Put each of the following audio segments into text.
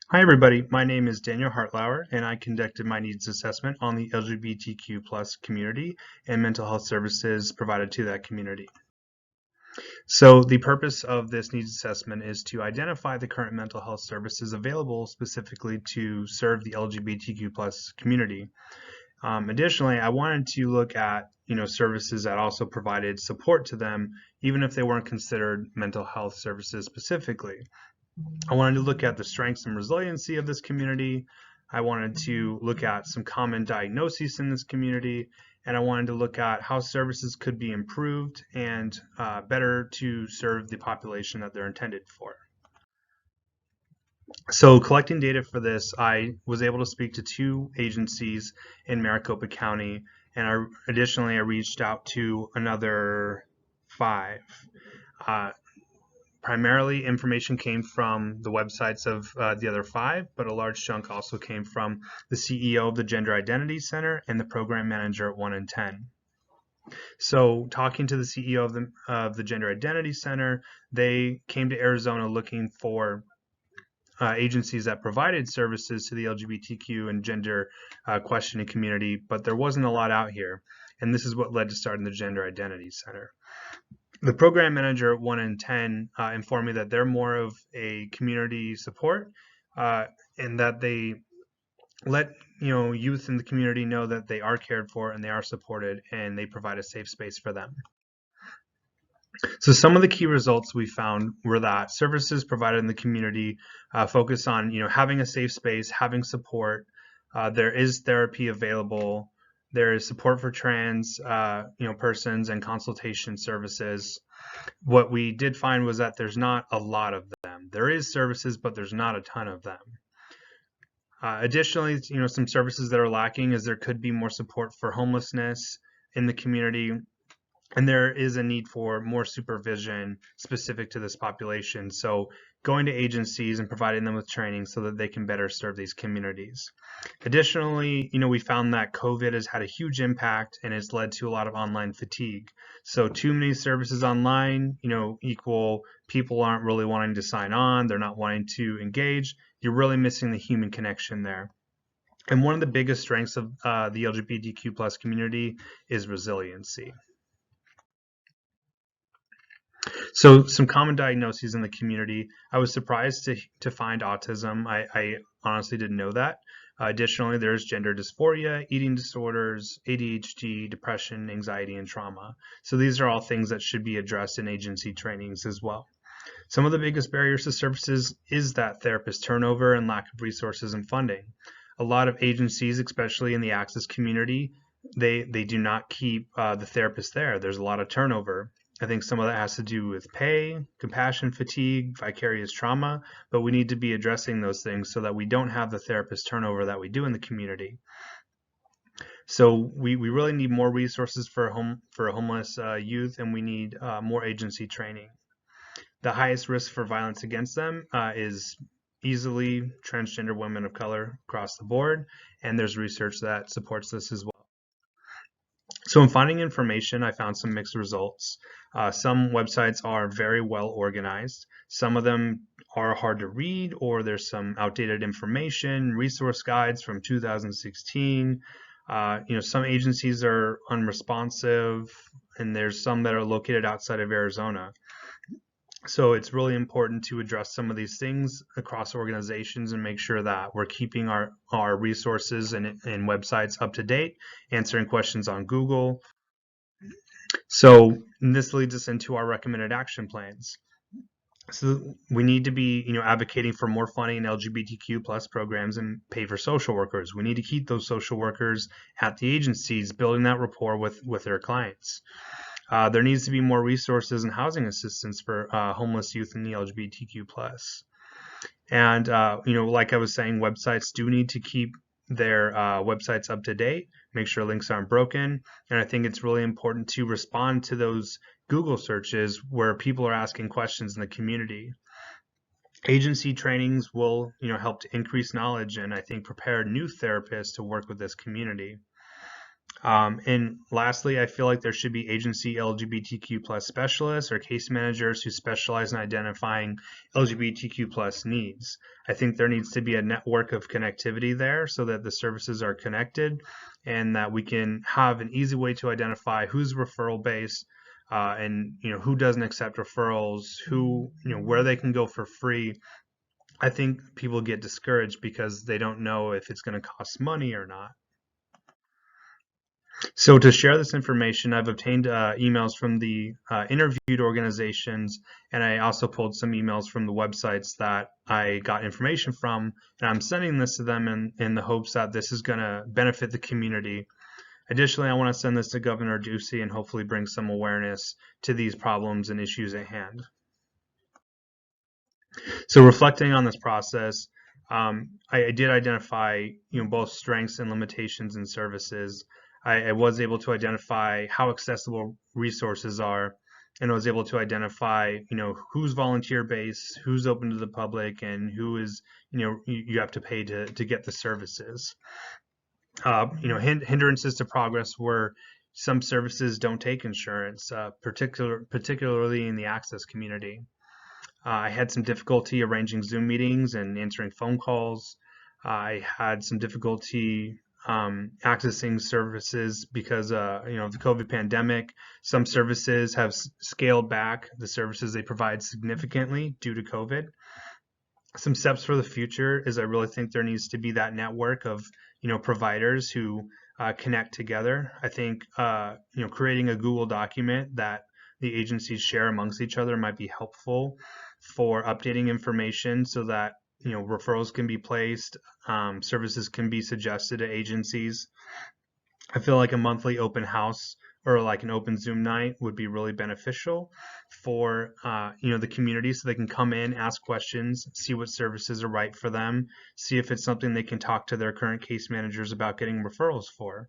Hi, everybody. My name is Daniel Hartlauer, and I conducted my needs assessment on the LGBTQ plus community and mental health services provided to that community. So the purpose of this needs assessment is to identify the current mental health services available specifically to serve the LGBTQ plus community. Additionally, I wanted to look at services that also provided support to them, even if they weren't considered mental health services specifically. I wanted to look at the strengths and resiliency of this community. I wanted to look at some common diagnoses in this community, and I wanted to look at how services could be improved and better to serve the population that they're intended for. So collecting data for this, I was able to speak to 2 agencies in Maricopa County, and additionally I reached out to another 5. Uh, Primarily, information came from the websites of the other 5, but a large chunk also came from the CEO of the Gender Identity Center and the program manager at 1 in 10. So talking to the CEO of the Gender Identity Center, they came to Arizona looking for agencies that provided services to the LGBTQ and gender questioning community, but there wasn't a lot out here. And this is what led to starting the Gender Identity Center. The program manager at 1 in 10 informed me that they're more of a community support and that they let youth in the community know that they are cared for and they are supported and they provide a safe space for them. So some of the key results we found were that services provided in the community focus on having a safe space, having support. There is therapy available. There is support for trans persons and consultation services. What we did find was that there's not a lot of them. There is services, but there's not a ton of them. Additionally, some services that are lacking is there could be more support for homelessness in the community, and there is a need for more supervision specific to this population. So going to agencies and providing them with training so that they can better serve these communities. Additionally, we found that COVID has had a huge impact and has led to a lot of online fatigue. So too many services online, equal people aren't really wanting to sign on. They're not wanting to engage. You're really missing the human connection there. And one of the biggest strengths of the LGBTQ plus community is resiliency. So some common diagnoses in the community. I was surprised to find autism. I honestly didn't know that. Additionally, there's gender dysphoria, eating disorders, ADHD, depression, anxiety, and trauma. So these are all things that should be addressed in agency trainings as well. Some of the biggest barriers to services is that therapist turnover and lack of resources and funding. A lot of agencies, especially in the access community, they do not keep the therapist there. There's a lot of turnover. I think some of that has to do with pay, compassion fatigue, vicarious trauma, but we need to be addressing those things so that we don't have the therapist turnover that we do in the community. So we really need more resources for homeless youth, and we need more agency training. The highest risk for violence against them is easily transgender women of color across the board, and there's research that supports this as well. So in finding information, I found some mixed results. Some websites are very well organized. Some of them are hard to read, or there's some outdated information, resource guides from 2016. Some agencies are unresponsive, and there's some that are located outside of Arizona. So it's really important to address some of these things across organizations and make sure that we're keeping our resources and websites up to date, answering questions on Google. So this leads us into our recommended action plans. So we need to be, advocating for more funding in LGBTQ plus programs and pay for social workers. We need to keep those social workers at the agencies, building that rapport with their clients. There needs to be more resources and housing assistance for homeless youth in the LGBTQ plus. And like I was saying, websites do need to keep their websites up to date, make sure links aren't broken. And I think it's really important to respond to those Google searches where people are asking questions in the community. Agency trainings will help to increase knowledge and I think prepare new therapists to work with this community. And lastly, I feel like there should be agency LGBTQ plus specialists or case managers who specialize in identifying LGBTQ plus needs. I think there needs to be a network of connectivity there so that the services are connected and that we can have an easy way to identify who's referral based, and who doesn't accept referrals, who where they can go for free. I think people get discouraged because they don't know if it's going to cost money or not. So to share this information, I've obtained emails from the interviewed organizations, and I also pulled some emails from the websites that I got information from, and I'm sending this to them in the hopes that this is going to benefit the community. Additionally, I want to send this to Governor Ducey and hopefully bring some awareness to these problems and issues at hand. So reflecting on this process, I did identify both strengths and limitations in services. I was able to identify how accessible resources are, and I was able to identify who's volunteer based, who's open to the public, and who is you have to pay to get the services. Hindrances to progress were some services don't take insurance, particularly in the access community. I had some difficulty arranging Zoom meetings and answering phone calls. I had some difficulty accessing services because of the COVID pandemic. Some services have scaled back the services they provide significantly due to COVID. Some steps for the future is I really think there needs to be that network of providers who connect together. I think creating a Google document that the agencies share amongst each other might be helpful for updating information so that referrals can be placed, services can be suggested to agencies. I feel like a monthly open house or like an open Zoom night would be really beneficial for the community, so they can come in, ask questions, see what services are right for them, see if it's something they can talk to their current case managers about getting referrals for.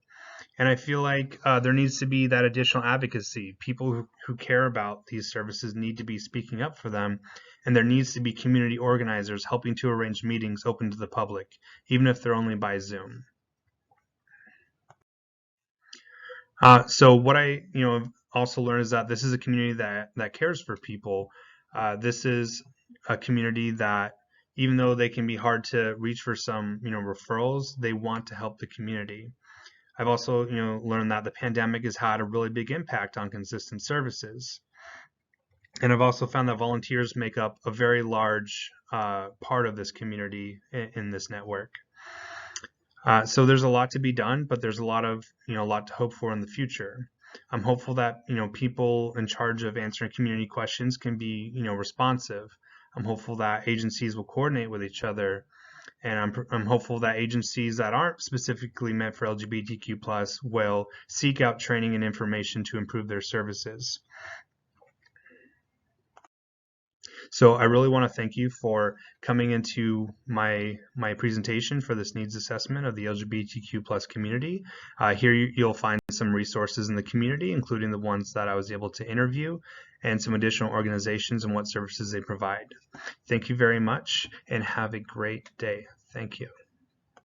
And I feel like there needs to be that additional advocacy. People who care about these services need to be speaking up for them, and there needs to be community organizers helping to arrange meetings open to the public, even if they're only by Zoom. So what I also learned is that this is a community that cares for people. This is a community that, even though they can be hard to reach for some referrals, they want to help the community. I've also learned that the pandemic has had a really big impact on consistent services. And I've also found that volunteers make up a very large part of this community in this network. So there's a lot to be done, but there's a lot to hope for in the future. I'm hopeful that people in charge of answering community questions can be responsive. I'm hopeful that agencies will coordinate with each other, and I'm hopeful that agencies that aren't specifically meant for LGBTQ+ will seek out training and information to improve their services. So I really want to thank you for coming into my presentation for this needs assessment of the LGBTQ+ community. Here you'll find some resources in the community, including the ones that I was able to interview, and some additional organizations and what services they provide. Thank you very much, and have a great day. Thank you.